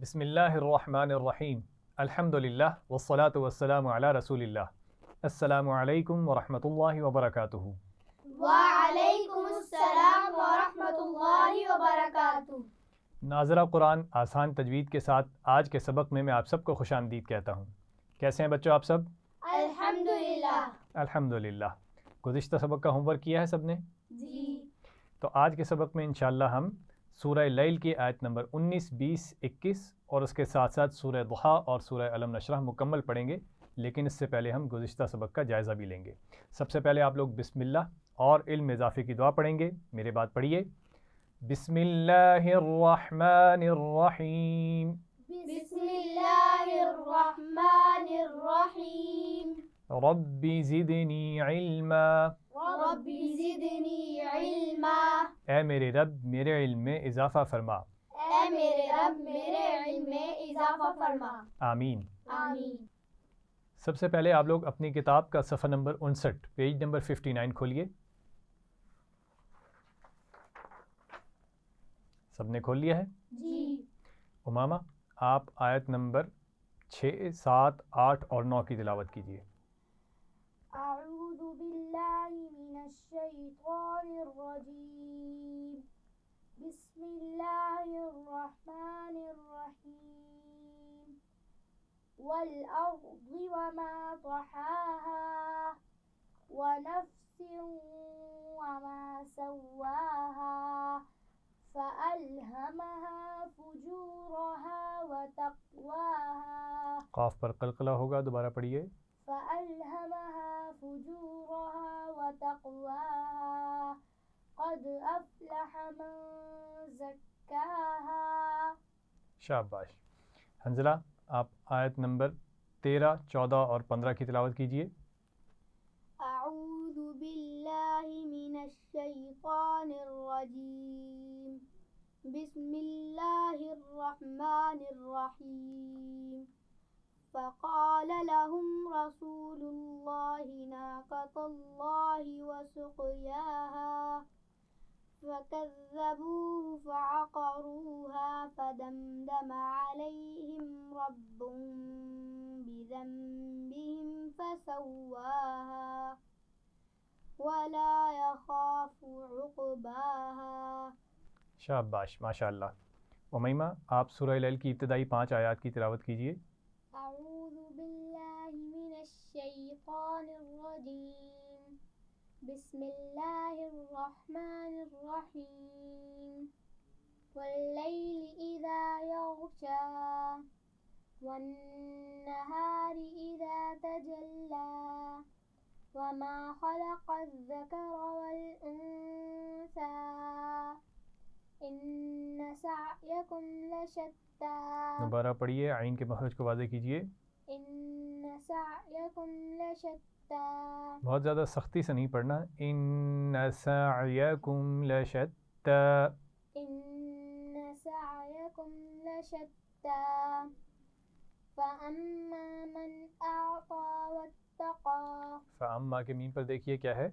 بسم اللہ الرحمن الرحیم الحمدللہ والصلاة والسلام علی رسول اللہ۔ السلام علیکم ورحمۃ اللہ وبرکاتہ۔ وعلیکم السلام ورحمۃ اللہ وبرکاتہ۔ ناظرہ قرآن آسان تجوید کے ساتھ آج کے سبق میں آپ سب کو خوش آمدید کہتا ہوں۔ کیسے ہیں بچوں آپ سب؟ الحمدللہ۔ الحمدللہ۔ گزشتہ سبق کا ہوم ورک کیا ہے سب نے؟ جی۔ تو آج کے سبق میں انشاءاللہ ہم سورہ لیل کی آیت نمبر 19، 20، 21 اور اس کے ساتھ ساتھ سورہ ضحیٰ اور سورہ الم نشرح مکمل پڑھیں گے، لیکن اس سے پہلے ہم گزشتہ سبق کا جائزہ بھی لیں گے۔ سب سے پہلے آپ لوگ بسم اللہ اور علم اضافے کی دعا پڑھیں گے۔ میرے بات پڑھیے۔ بسم اللہ الرحمن الرحیم۔ بسم اللہ الرحمن الرحیم۔ رب زدنی علما۔ رب زدنی علما۔ اے میرے رب میرے علم میں اضافہ فرما۔ اے میرے رب میرے علم میں اضافہ فرما۔ آمین۔ آمین۔ سب سے پہلے آپ لوگ اپنی کتاب کا صفحہ نمبر 59 پیج نمبر 59 کھولیے۔ سب نے کھول لیا ہے؟ جی۔ امامہ آپ آیت نمبر 6، 7، 8 اور 9 کی تلاوت کیجیے۔ اعوذ باللہ من الشیطان الرجیم۔ بسم اللہ الرحمن الرحیم۔ والارض وما طحاها ونفس وما سواها فألهمها فجورها وتقواها۔ قاف پر قلقلہ ہوگا، دوبارہ پڑھیے۔ فألهمها فجورها وتقواها قد أفلح من زكاها۔ شاباش۔ حنزلہ آپ آیت نمبر 13، 14 اور 15 کی تلاوت کیجیے۔ اعوذ باللہ من الشیطان الرجیم۔ بسم اللہ الرحمن الرحیم۔ فقال لهم رسول الله ناقة الله وسقياها فكذبوه فعقروها فدمدم عليهم ربهم بذنبهم فسواها ولا يخاف عقباها۔ شاباش، ماشاءاللہ۔ امیمہ آپ سورہ لیل کی ابتدائی 5 آیات کی تلاوت کیجیے۔ اعوذ باللہ من الشیطان الرجیم۔ بسم اللہ الرحمن الرحیم۔ واللیل اذا یغشا والنہار اذا تجلی وما خلق الذکر والانثى ان سعیکم لشتی۔ دوبارہ پڑھیے، عین کے مخرج کو واضح کیجیے۔ ان سعیکم لشتی۔ بہت زیادہ سختی سے نہیں پڑھنا۔ ان سعیکم لشتی۔ ان سعیکم لشتی۔ فاما من اعطى واتقى۔ فاما کے میم پر دیکھیے کیا ہے؟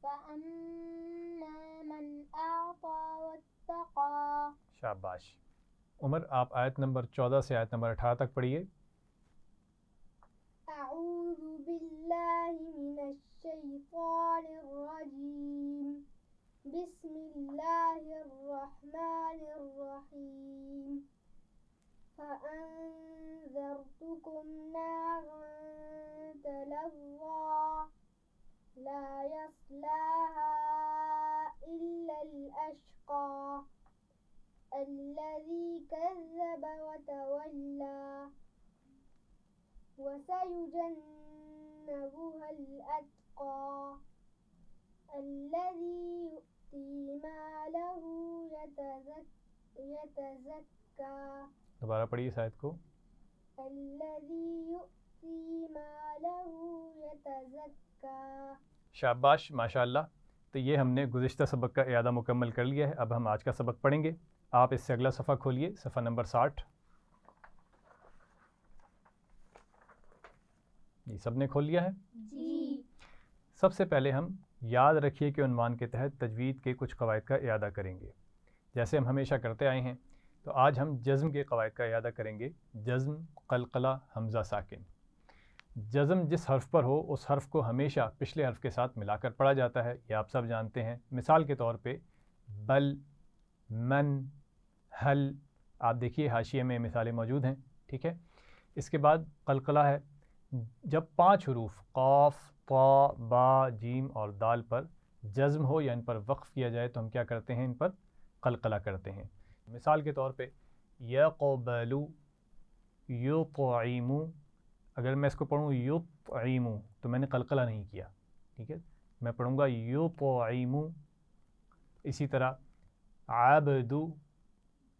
فاما من اعطى واتقى۔ شاباش۔ عمر آپ آیت نمبر 14 سے آیت نمبر 18 تک پڑھیے۔ اعوذ باللہ من الشیطان الرجیم۔ بسم اللہ الرحمن الرحیم۔ فأنذرتکم نارا تلظی لا یصلاها الا الاشقی الذی کذب وتولی وسيجنبها الأتقى الذي يؤتي ماله يتزكى۔ دوبارہ پڑھیے اس آیت کو۔ الذي يؤتي ماله يتزكى۔ شاباش، ماشاءاللہ۔ تو یہ ہم نے گزشتہ سبق کا اعادہ مکمل کر لیا ہے۔ اب ہم آج کا سبق پڑھیں گے۔ آپ اس سے اگلا صفحہ کھولیے، صفحہ نمبر 60۔ یہ سب نے کھول لیا ہے؟ جی۔ سب سے پہلے ہم یاد رکھیے کہ عنوان کے تحت تجوید کے کچھ قواعد کا اعادہ کریں گے۔ جیسے ہم ہمیشہ کرتے آئے ہیں تو آج ہم جزم کے قواعد کا اعادہ کریں گے۔ جزم، قلقلہ، حمزہ ساکن۔ جزم جس حرف پر ہو اس حرف کو ہمیشہ پچھلے حرف کے ساتھ ملا کر پڑھا جاتا ہے، یہ آپ سب جانتے ہیں۔ مثال کے طور پہ بل، من، حل، آپ دیکھیے حاشیے میں مثالیں موجود ہیں، ٹھیک ہے۔ اس کے بعد قلقلہ ہے، جب 5 حروف قاف، طا، با، جیم اور دال پر جزم ہو یا ان پر وقف کیا جائے تو ہم کیا کرتے ہیں؟ ان پر قلقلہ کرتے ہیں۔ مثال کے طور پہ یقبل، یطعم، اگر میں اس کو پڑھوں یطعم تو میں نے قلقلہ نہیں کیا، ٹھیک ہے، میں پڑھوں گا یطعم۔ اسی طرح عبد،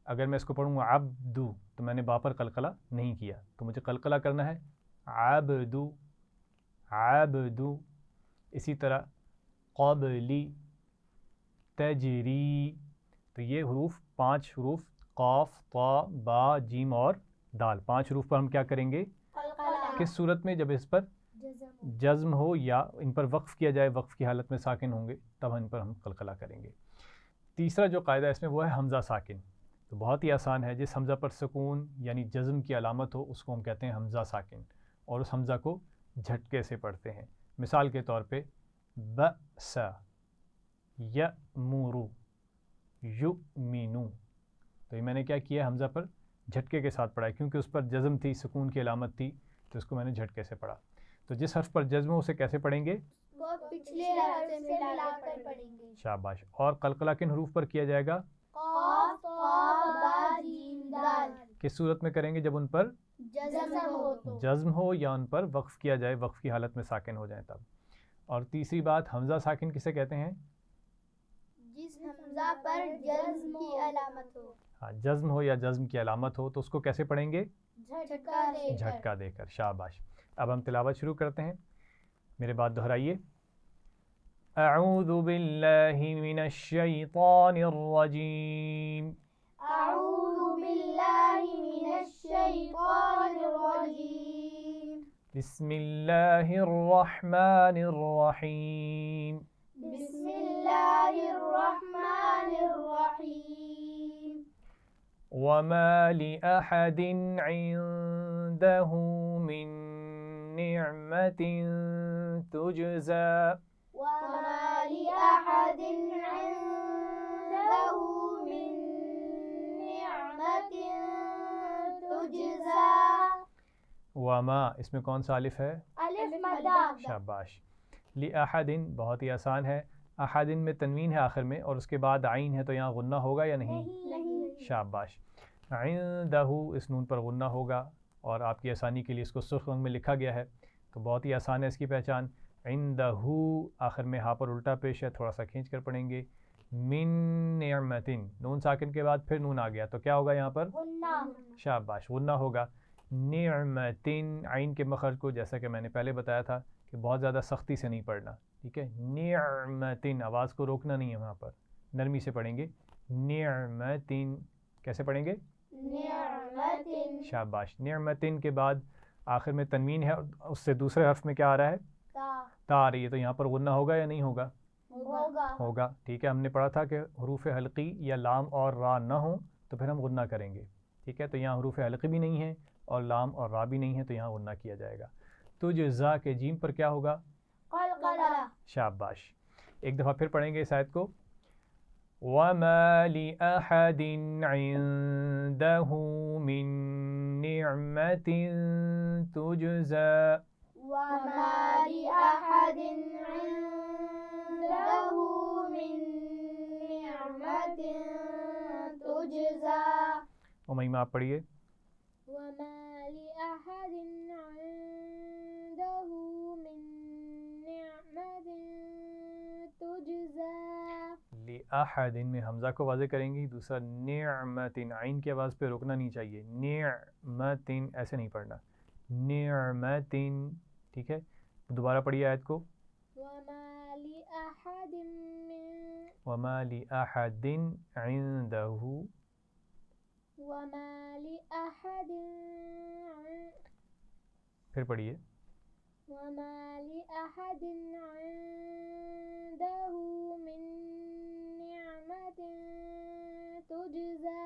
اگر میں اس کو پڑھوں گا عبد تو میں نے با پر قلقلہ نہیں کیا، تو مجھے قلقلہ کرنا ہے عبد، عبد۔ اسی طرح قبلی، تجری۔ تو یہ حروف 5 حروف قاف، طا، با، جیم اور دال، 5 حروف پر ہم کیا کریں گے؟ کس صورت میں؟ جب اس پر جزم ہو یا ان پر وقف کیا جائے، وقف کی حالت میں ساکن ہوں گے تب ان پر ہم قلقلہ کریں گے۔ تیسرا جو قاعدہ اس میں وہ ہے حمزہ ساکن۔ تو بہت ہی آسان ہے، جس حمزہ پر سکون یعنی جزم کی علامت ہو اس کو ہم کہتے ہیں حمزہ ساکن، اور اس حمزہ کو جھٹکے سے پڑھتے ہیں۔ مثال کے طور پہ بأس، یأمر، یؤمن، تو یہ میں نے کیا کیا؟ حمزہ پر جھٹکے کے ساتھ پڑھا ہے، کیونکہ اس پر جزم تھی، سکون کی علامت تھی، تو اس کو میں نے جھٹکے سے پڑھا۔ تو جس حرف پر جزم ہو اسے کیسے پڑھیں گے؟ وہ پچھلے حرف سے ملا کر پڑھیں گے۔ شاباش۔ اور قلقلہ کن حروف پر کیا جائے گا؟ قاف، طا، با، جیم، دال۔ کس صورت میں کریں گے؟ جب ان پر جزم ہو تو۔ جزم ہو یا ان پر وقف کیا جائے، وقف کی حالت میں ساکن ہو جائیں تب۔ اور تیسری بات، حمزہ ساکن کسے کہتے ہیں؟ جس حمزہ پر جزم کی علامت ہو۔ ہاں، جزم ہو یا جزم کی علامت ہو تو اس کو کیسے پڑھیں گے؟ جھٹکا دے کر۔ جھٹکا دے کر، شاباش۔ اب ہم تلاوت شروع کرتے ہیں، میرے بات دہرائیے۔ اعوذ باللہ من الشیطان الرجیم، اعوذ باللہ من الشیطان الرجیم، بسم اللہ الرحمن الرحیم، بسم اللہ الرحمن الرحیم۔ وما لأحد عنده من نعمة تجزى، وما لأحد عنده من نعمة تجزى۔ وما اس میں کون سا الف ہے؟ الف مدہ۔ شاباش۔ لأحد بہت ہی آسان ہے، احد میں تنوین ہے آخر میں اور اس کے بعد عین ہے، تو یہاں غنہ ہوگا یا نہیں؟ شاباش۔ عندہ اس نون پر غنہ ہوگا، اور آپ کی آسانی کے لیے اس کو سرخ رنگ میں لکھا گیا ہے، تو بہت ہی آسان ہے اس کی پہچان۔ عندہ آخر میں ہا پر الٹا پیش ہے، تھوڑا سا کھینچ کر پڑھیں گے۔ من نعمتن، نون ساکن کے بعد پھر نون آ گیا تو کیا ہوگا یہاں پر؟ غنہ۔ شاباش، غنہ ہوگا۔ نعمتن، عین کے مخرج کو جیسا کہ میں نے پہلے بتایا تھا کہ بہت زیادہ سختی سے نہیں پڑھنا، ٹھیک ہے۔ نعمتن، آواز کو روکنا نہیں ہے، وہاں پر نرمی سے پڑھیں گے۔ نعمتن، کیسے پڑھیں گے؟ نعمتن۔ شاباش۔ نعمتن کے بعد آخر میں تنوین ہے، اس سے دوسرے حرف میں کیا آ رہا ہے؟ تا آ رہی ہے، تو یہاں پر غنہ ہوگا یا نہیں ہوگا؟ ہوگا، ٹھیک ہے۔ ہم نے پڑھا تھا کہ حروف حلقی یا لام اور را نہ ہوں تو پھر ہم غنہ کریں گے، ٹھیک ہے۔ تو یہاں حروف حلقی بھی نہیں ہے اور لام اور را بھی نہیں ہے، تو یہاں غنہ کیا جائے گا۔ تو جزا کے جیم پر کیا ہوگا؟ قلقلہ۔ شاباش۔ ایک دفعہ پھر پڑھیں گے اس آیت کو۔ وَمَا لِأَحَدٍ عِندَهُ مِن نِعْمَةٍ تُجْزَى، وما لأحد عنده من نعمة تجزى۔ امیمہ آپ پڑھیے۔ وما لأحد عنده من نعمة تجزى۔ لأحد میں حمزہ کو واضح کریں گی، دوسرا نعمتن، عین کی آواز پہ روکنا نہیں چاہیے، نعمتن ایسے نہیں پڑھنا، نعمتن، ٹھیک ہے۔ دوبارہ پڑھیے آیت کو۔ وما لأحد من وما لأحد عنده، وما لأحد پھر پڑھیے۔ وما لأحد عنده من نعمة تجزى۔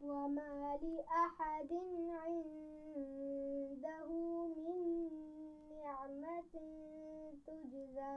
وما لأحد عنده من نعمة تجزى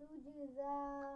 تجزى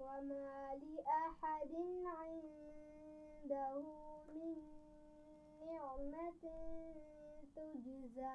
وما لأحد عنده من نعمة تجزى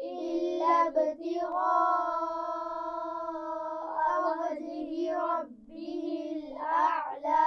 إلا ابتغاء وجه ربه الأعلى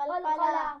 قلقلة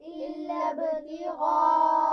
إلا ابتغاء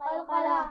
قلقلة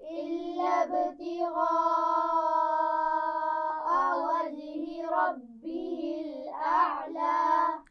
إلا ابتغاء وجه ربه الأعلى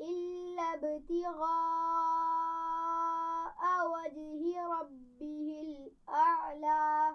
إلا ابتغاء وجه ربه الأعلى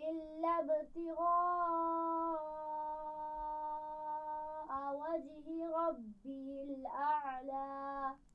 إلا ابتغاء وجه ربه الأعلى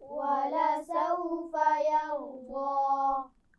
ولسوف يرضى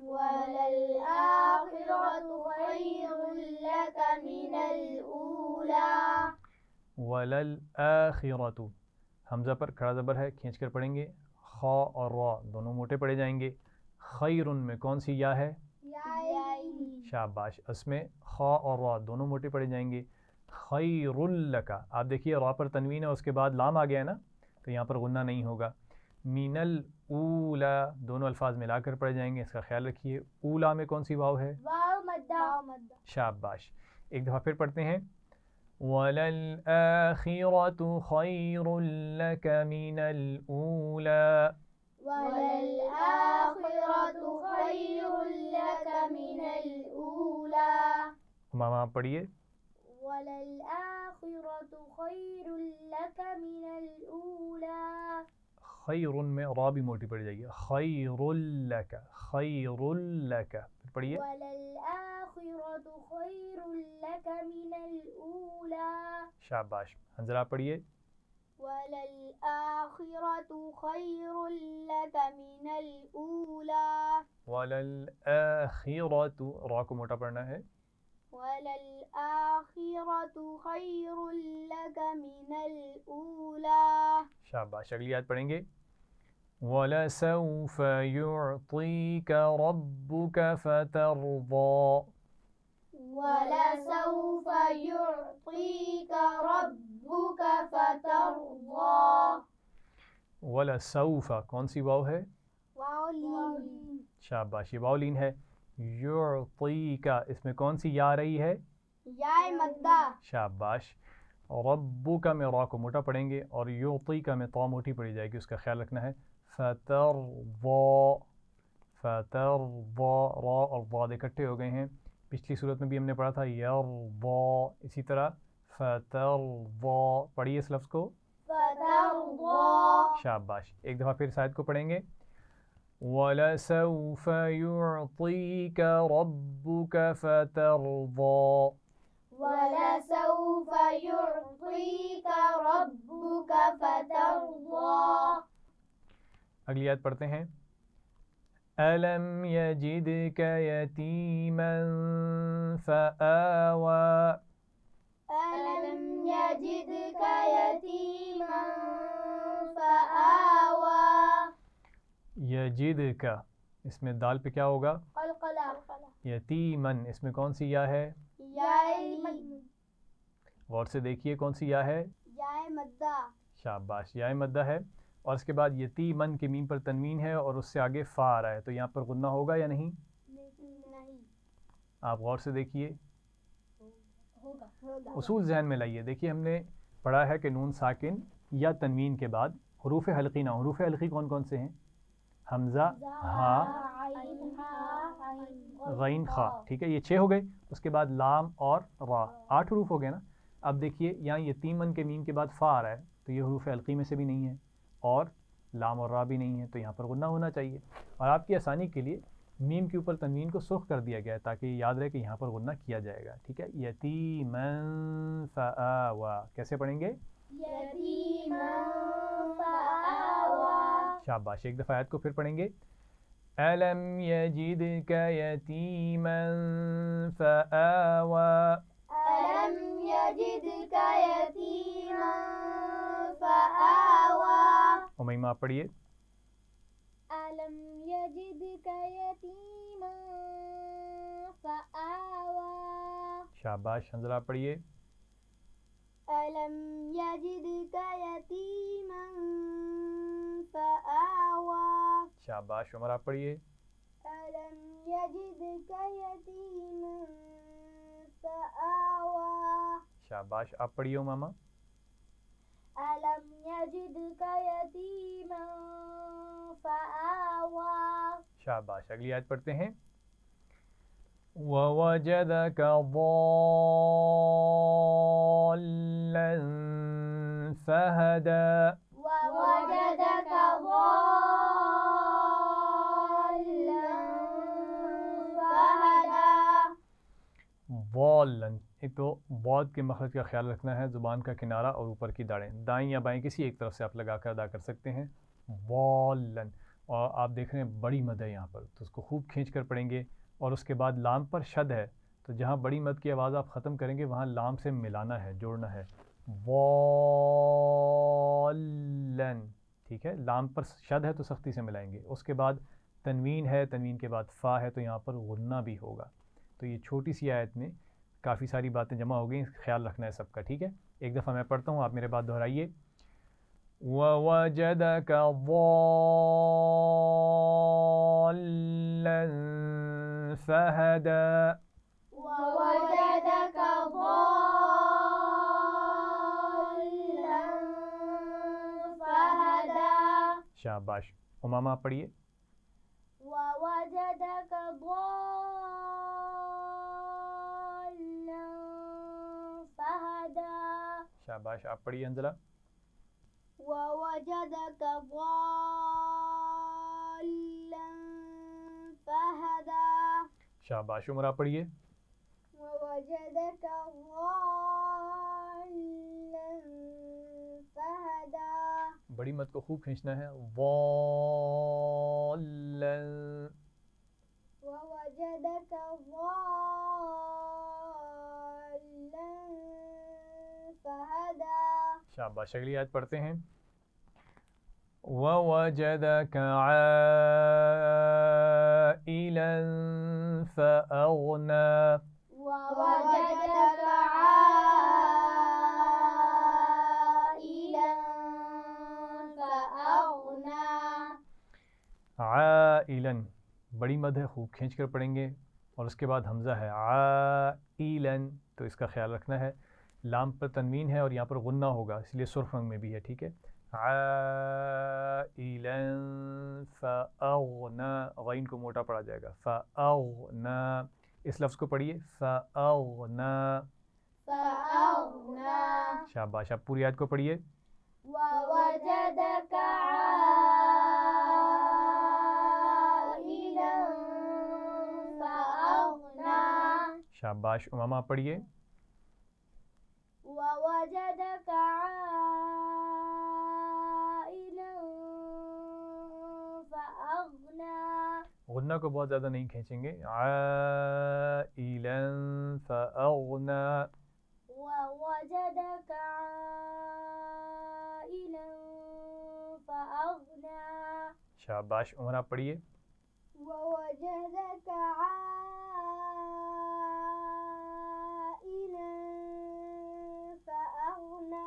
وَلَلْآخِرَةُ خَيْرٌ لَكَ مِنَ الْأُولَى. وَلَلْآخِرَةُ حمزہ پر کھڑا زبر ہے، کھینچ کر پڑھیں گے. خا اور را دونوں موٹے پڑے جائیں گے. خیرن میں کون سی یا ہے؟ شاباش. اس میں خا اور را دونوں موٹے پڑے جائیں گے. خیر لک، آپ دیکھیے را پر تنوین ہے، اس کے بعد لام آ گیا ہے نا، تو یہاں پر غنہ نہیں ہوگا. من الاولا دونوں الفاظ ملا کر پڑے جائیں گے، اس کا خیال رکھیے. اولا میں کون سی واو ہے؟ واو مدہ. شاباش. ایک دفعہ پھر پڑھتے ہیں. وَلَلْآخِرَةُ خَيْرٌ لَكَ مِنَ الْأُولَى. وَلَلْآخِرَةُ خَيْرٌ لَكَ مِنَ الْأُولَى. ماما پڑھیے. وَلَلْآخِرَةُ خَيْرٌ لَكَ مِنَ الْأُولَى. خیر میں را بھی موٹی پڑ جائے گی. خیر لک، خیر لک. پھر پڑھیے. وَلَلْآخِرَةُ خَيْرٌ لَكَ مِنَ الْأُولَى. شاباش. حنظلہ پڑھیے. وَلَلْآخِرَةُ خَيْرٌ لَكَ مِنَ الْأُولَى. وَلَلْآخِرَةُ را کو موٹا پڑھنا ہے. وَلَلْآخِرَةُ خَيْرٌ لَكَ مِنَ الْأُولَى. شاباش. اگلی آیت پڑھیں گے. وَلَسَوْفَ يُعْطِيكَ رَبُّكَ فَتَرْضَى. وَلَسَوْفَ يُعْطِيكَ رَبُّكَ فَتَرْضَى. وَلَسَوْفَ کون سی واو ہے؟ واو لین. شاباش. یہ واو لین ہے. یعطیکا اس میں کون سی یا رہی ہے؟ یا مدہ. شاباش. ربک میں را کو موٹا پڑھیں گے اور یعطیکا میں طا موٹی پڑی جائے گی، اس کا خیال رکھنا ہے. فترضى، فترضى را اور ضاد اکٹھے ہو گئے ہیں. پچھلی صورت میں بھی ہم نے پڑھا تھا یرضى، اسی طرح فترضى. پڑھیے اس لفظ کو. فترضى. شاباش. ایک دفعہ پھر اس آیت کو پڑھیں گے. وَلَسَوْفَ يُعْطِيكَ رَبُّكَ فَتَرْضَى. وَلَسَوْفَ يُعْطِيكَ رَبُّكَ فَتَرْضَى. اگلی آیت پڑھتے ہیں. أَلَمْ يَجِدْكَ يَتِيمًا فَآوَى. أَلَمْ يَجِدْكَ يَتِيمًا فَآوَى. یجدک اس میں دال پہ کیا ہوگا؟ قلقلہ. یتیمن اس میں کون سی یا ہے؟ یا غور سے دیکھیے کون سی یا ہے؟ مدہ. شاباش. یا مدہ ہے اور اس کے بعد یتیمن کے میم پر تنوین ہے اور اس سے آگے فا آ رہا ہے، تو یہاں پر غنہ ہوگا یا نہیں؟ نہیں. آپ غور سے دیکھیے، ہوگا. اصول ذہن میں لائیے. دیکھیے ہم نے پڑھا ہے کہ نون ساکن یا تنوین کے بعد حروف حلقی نہ. حروف حلقی کون کون سے ہیں؟ حمزہ، ہا، غین، خا. ٹھیک ہے، یہ 6 ہو گئے. اس کے بعد لام اور را، 8 حروف ہو گئے نا. اب دیکھیے یہاں یتیمن کے میم کے بعد فا آ رہا ہے، تو یہ حروف حلقی میں سے بھی نہیں ہے اور لام اور را بھی نہیں ہے، تو یہاں پر غنہ ہونا چاہیے. اور آپ کی آسانی کے لیے میم کے اوپر تنوین کو سرخ کر دیا گیا ہے تاکہ یاد رہے کہ یہاں پر غنہ کیا جائے گا. ٹھیک ہے. یتیمن فآوى کیسے پڑھیں گے؟ یتیماً فآوى. شاباش. ایک دفعہ آیت کو پھر پڑھیں گے. أَلَمْ يَجِدْكَ يَتِيمًا فَآوَى. أَلَمْ يَجِدْكَ يَتِيمًا فَآوَى. امیمہ آپ پڑھیے. أَلَمْ يَجِدْكَ يَتِيمًا فَآوَى. شاباش. حنظلہ آپ پڑھیے. أَلَمْ يَجِدْكَ يَتِيمًا فَآوَى. شاباش. عمر آپ پڑھیے. أَلَمْ يَجِدْكَ يَتِيمًا فَآوَى. شاباش. آپ پڑھیے امامہ. أَلَمْ يَجِدْكَ يَتِيمًا فَآوَى. شاباش. اگلی آیت پڑھتے ہیں. وَوَجَدَكَ ضَالًّا فَهَدَى. وَوَجَدَكَ ضَالًّا فَهَدَى. ضالًا، ایک تو ضاد کے مخرج کا خیال رکھنا ہے، زبان کا کنارہ اور اوپر کی داڑیں، دائیں یا بائیں کسی ایک طرف سے آپ لگا کر ادا کر سکتے ہیں. ضالًا. اور آپ دیکھ رہے ہیں بڑی مد ہے یہاں پر، تو اس کو خوب کھینچ کر پڑھیں گے. اور اس کے بعد لام پر شد ہے، تو جہاں بڑی مد کی آواز آپ ختم کریں گے وہاں لام سے ملانا ہے، جوڑنا ہے. والن، ٹھیک ہے. لام پر شد ہے تو سختی سے ملائیں گے. اس کے بعد تنوین ہے، تنوین کے بعد فا ہے، تو یہاں پر غنہ بھی ہوگا. تو یہ چھوٹی سی آیت میں کافی ساری باتیں جمع ہو گئیں، خیال رکھنا ہے سب کا، ٹھیک ہے. ایک دفعہ میں پڑھتا ہوں، آپ میرے بات دہرائیے. وَوَجَدَكَ ضَالًّا فَهَدَى. ووجدك ضالا فهدى. شاباش. امامہ پڑھیے. ووجدك ضالا فهدى. شاباش. آپ پڑھیے حنزلہ. ووجدك ضالا فهدى. شاباش. عمر آپ پڑھیے. ووجدك ضالا فهدى. بڑی مد کو خوب کھینچنا ہے. ضالا. ووجدك ضالا فهدى. شاباش. اگلی آیت پڑھتے ہیں. ووجدك عائلا فأغنى. ووجدك عائلا فأغنى. عائلا بڑی مد ہے، خوب کھینچ کر پڑھیں گے. اور اس کے بعد حمزہ ہے عائلا، تو اس کا خیال رکھنا ہے. لام پر تنوین ہے اور یہاں پر غنہ ہوگا، اس لیے سرخ رنگ میں بھی ہے، ٹھیک ہے. عائلا فأغنى، غین کو موٹا پڑھا جائے گا. فأغنى، اس لفظ کو پڑھیے. فأغنى. فأغنى. شاباش. آپ پوری آیت کو پڑھیے. ووجدك عائلا فأغنى. شاباش. امامہ آپ پڑھیے. ووجدك عائلا فأغنى. غنہ کو بہت زیادہ نہیں کھینچیں گے. عائلا فأغنى. ووجدك عائلا فأغنى. شاباش. عمر آپ پڑھیے. ووجدك عائلا فأغنى.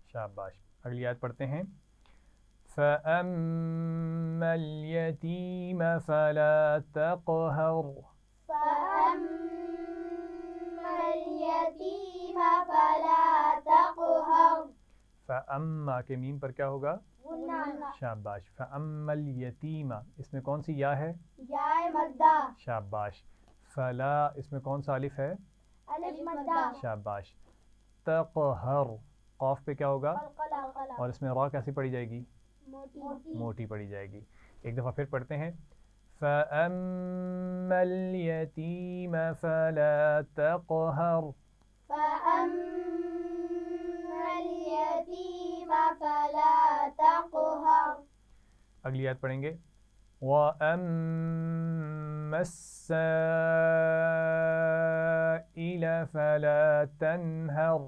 شاباش. اگلی آیت پڑھتے ہیں. فأما اليتيم فلا تقهر. فأما اليتيم فلا تقهر. فأما کے میم پر کیا ہوگا؟ غنہ. شاباش. فأما اليتيم، اس میں کون سی یا ہے؟ یا مدہ. شاباش. فلا، اس میں کون سا الف ہے؟ الف مدہ. شاباش. تقہر، قاف پہ کیا ہوگا؟ قلقلہ. اور اس میں را کیسی پڑھی جائے گی؟ موٹی. موٹی پڑھی جائے گی. ایک دفعہ پھر پڑھتے ہیں. فأما اليتيم فلا تقهر. فأما اليتيم فلا تقهر. اگلی آیت پڑھیں گے. وأما السائل فلا تنهر.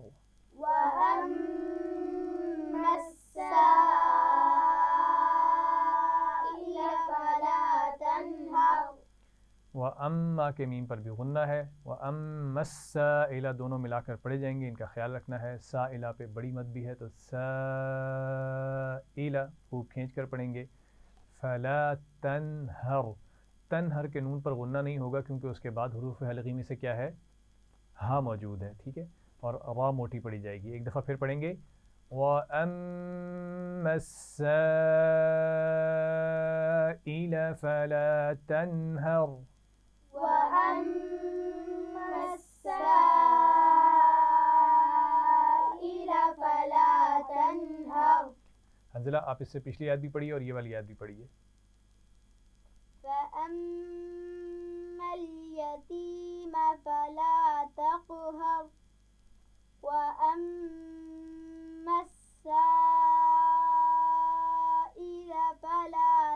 وأما السائل فلا تنهر. وأما کے میم پر بھی غنہ ہے. وأما السائل دونوں ملا کر پڑھے جائیں گے، ان کا خیال رکھنا ہے. سائلہ پہ بڑی مد بھی ہے، تو سائلہ خوب کھینچ کر پڑھیں گے. فلا تنہر، تنہر کے نون پر غنہ نہیں ہوگا کیونکہ اس کے بعد حروف حلقی میں سے کیا ہے؟ ہاں موجود ہے، ٹھیک ہے. اور را موٹی پڑھی جائے گی. ایک دفعہ پھر پڑھیں گے. وَأَمَّا السَّائِلَ فَلَا تَنْهَرْ. وأما السائل فلا تنهر. حنزلہ آپ اس سے پچھلی آیت بھی پڑھیے اور یہ والی آیت بھی پڑھیے. فأما اليتيم فلا تقهر. وأما السائل فلا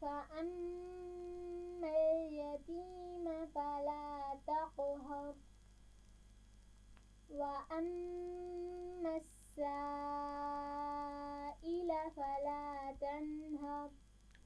فأما اليتيم فلا تقهر وأما السائل فلا تنهر।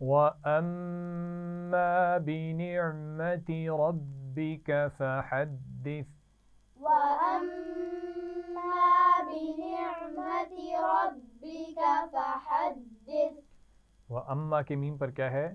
وَأَمَّا بِنِعْمَةِ رَبِّكَ فَحَدِّثْ وأما بنعمة ربك فحدث وَأَمَّا کے میم پر کیا ہے؟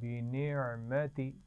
بِنِعْمَةِ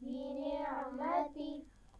بنعمة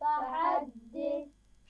فحدث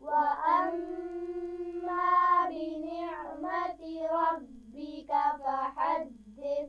وأما بنعمة ربك فحدث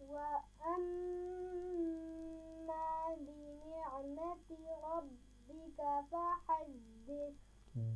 وأما بنعمة ربك فحدث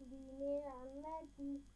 بنعمة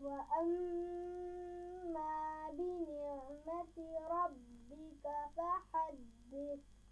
وأما بنعمة ربك فحدث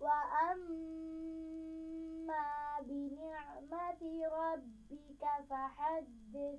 وأما بنعمة ربك فحدث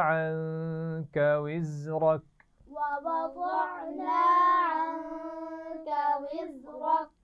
عنك وزرك। ووضعنا عنك وزرك।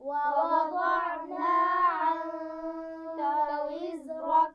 ووضعنا عنك وزرك।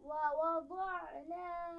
ووضعنا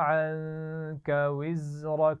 عنك وزرك।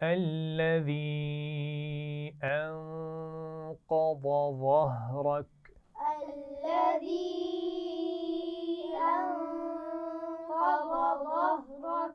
الذي أنقض ظهرك। الذي أنقض ظهرك।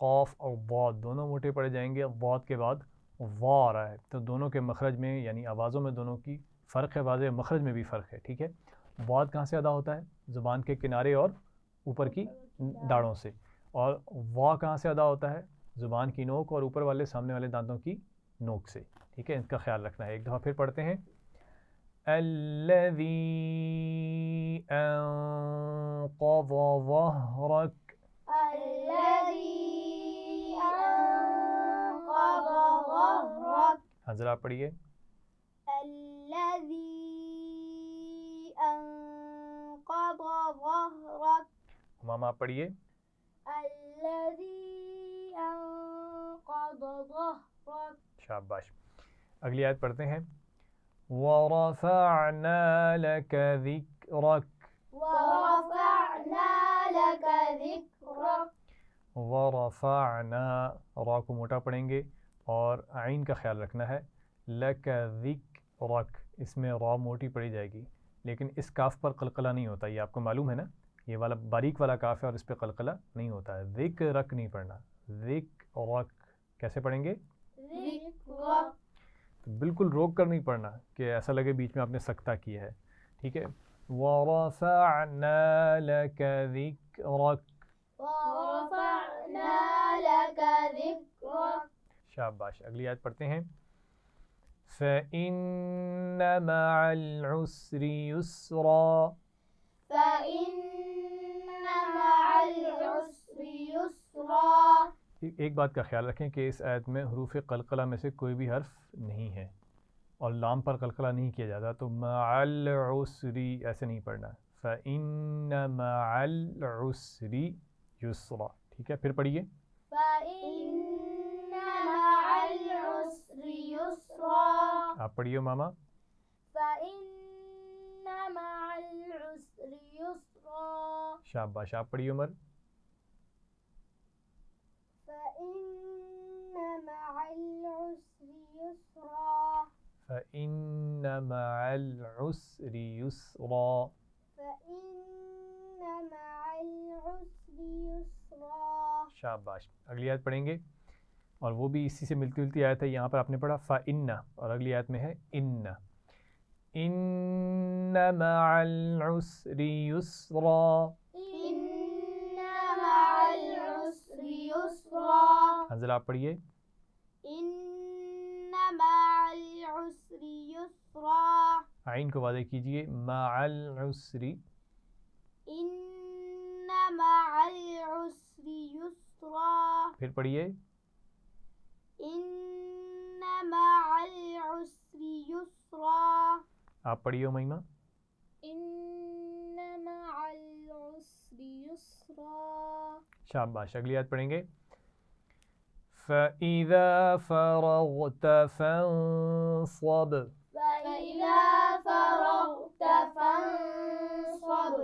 قاف اور ضاد دونوں موٹے پڑے جائیں گے. ضاد کے بعد وا آ رہا ہے تو دونوں کے مخرج میں یعنی آوازوں میں دونوں کی فرق ہے, واضح مخرج میں بھی فرق ہے. ٹھیک ہے, ضاد کہاں سے ادا ہوتا ہے؟ زبان کے کنارے اور اوپر کی داڑھوں سے. اور وا کہاں سے ادا ہوتا ہے؟ زبان کی نوک اور اوپر والے سامنے والے دانتوں کی نوک سے. ٹھیک ہے, ان کا خیال رکھنا ہے. ایک دفعہ پھر پڑھتے ہیں. الذی انقض ظہرک. الذي أنقض ظهرك. ہاں ذرا پڑھیے. الذي أنقض ظهرك. ماما پڑھیے. الذي أنقض ظهرك. شاباش. اگلی آیت پڑھتے ہیں. وَرَفَعْنَا لَكَ ذِكْرَكَ. ورفعنا لك ذكرك. وَرَفَعْنَا را کو موٹا پڑھیں گے اور عین کا خیال رکھنا ہے. لَكَ ذِكْرَكَ اس میں را موٹی پڑی جائے گی لیکن اس کاف پر قلقلہ نہیں ہوتا. یہ آپ کو معلوم ہے نا, یہ والا باریک والا کاف ہے اور اس پہ قلقلہ نہیں ہوتا ہے. ذکرک نہیں پڑھنا, ذکرک کیسے پڑھیں گے؟ ذكرك. تو بالکل روک کر نہیں پڑھنا کہ ایسا لگے بیچ میں آپ نے سکتہ کیا ہے. ٹھیک ہے, وَرَفَعْنَا لَكَ ذِكْرَكَ. ورفعنا لك ذكرك. شاباش. اگلی آیت پڑھتے ہیں. فَإِنَّ مَعَ الْعُسْرِ يُسْرًا. فإن مع العسر يسرا. ایک بات کا خیال رکھیں کہ اس آیت میں حروف قلقلہ میں سے کوئی بھی حرف نہیں ہے اور لام پر قلقلہ نہیں کیا جاتا, تو مع العسر ایسے نہیں پڑھنا. فَإِنَّ مَعَ الْعُسْرِ يُسْرًا. ٹھیک ہے, پھر پڑھیے. فإن مع العسر يسرا. آپ پڑھیے ماما. فإن مع العسر يسرا. شاباش. آپ پڑھیے عمر. فإن مع العسر يسرا. فَإِنَّ مَعَ الْعُسْرِ يُسْرًا. فإن مع العسر يسرا. شاباش. اگلی آیت پڑھیں گے اور وہ بھی اسی سے ملتی جلتی آیت ہے. یہاں پر آپ نے پڑھا فَإِنَّ اور اگلی آیت میں ہے اِنَّ. اِنَّ مَعَ الْعُسْرِ يُسْرًا. إن مع العسر يسرا. حنزلہ آپ پڑھیے. إن مع العسر يسرا. عین کو واضح کیجئے. مع العسر. إن مع العسر يسرا. پھر پڑھیے. إن مع العسر يسرا. آپ پڑھیے امیمہ. إن مع العسر يسرا. شاباش. اگلی آیت پڑھیں گے. فَإِذَا فَرَغْتَ فَانصَبْ. فإذا فرغت فانصب.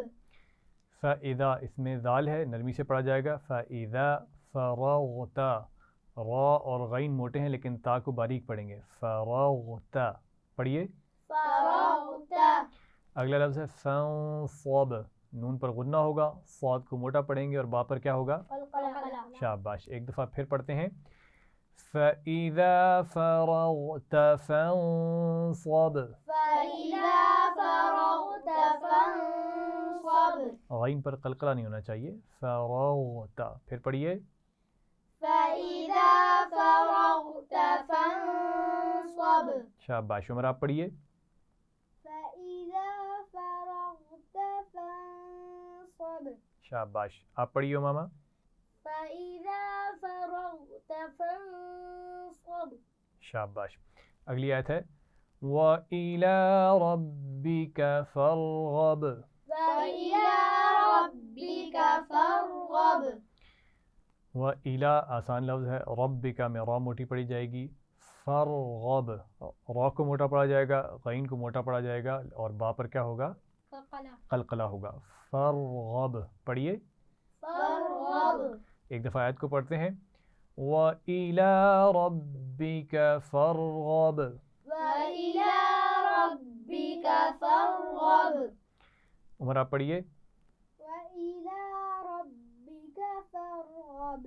فَإِذَا اس میں ذال ہے, نرمی سے پڑھا جائے گا. فَإِذَا فَرَغْتَ را اور غین موٹے ہیں لیکن تا کو باریک پڑھیں گے. فَرَغْتَ پڑھیے. فرغت. اگلا لفظ ہے فَانصَبْ. نون پر غنہ ہوگا, صاد کو موٹا پڑھیں گے اور با پر کیا ہوگا؟ قلقلہ. شاباش. ایک دفعہ پھر پڑھتے ہیں. فَإِذَا فَرَغْتَ فَانصَبْ. فإذا فرغت فانصب. غین پر قلقلہ نہیں ہونا چاہیے. فَرَغْتَ پھر پڑھیے. فإذا فرغت فانصب. شاباش. عمر آپ پڑھیے. فإذا فرغت فانصب. شاباش. آپ پڑھیے ماما. فإذا فرغت فانصب. شاباش. اگلی آیت ہے. وَإِلَىٰ رَبِّكَ فَارْغَب. وإلى ربك فارغب. وَإِلَىٰ آسان لفظ ہے. رَبِّكَ میں را موٹی پڑی جائے گی. فَارْغَب را کو موٹا پڑا جائے گا, غین کو موٹا پڑا جائے گا اور با پر کیا ہوگا؟ قلقلہ ہوگا. فَارْغَب پڑھیے. فارغب. ایک دفعہ آیت کو پڑھتے ہیں. وَإِلَىٰ رَبِّكَ فَارْغَب. وإلى ربك فارغب. عمر آپ پڑھیے. وإلى ربك فارغب.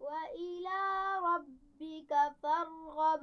وإلى ربك فارغب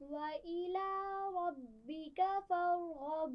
وإلى ربك فارغب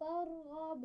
فارغب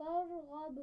فارغب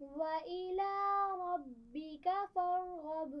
وإلى ربك فارغب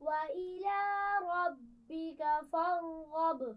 وإلى ربك فارغب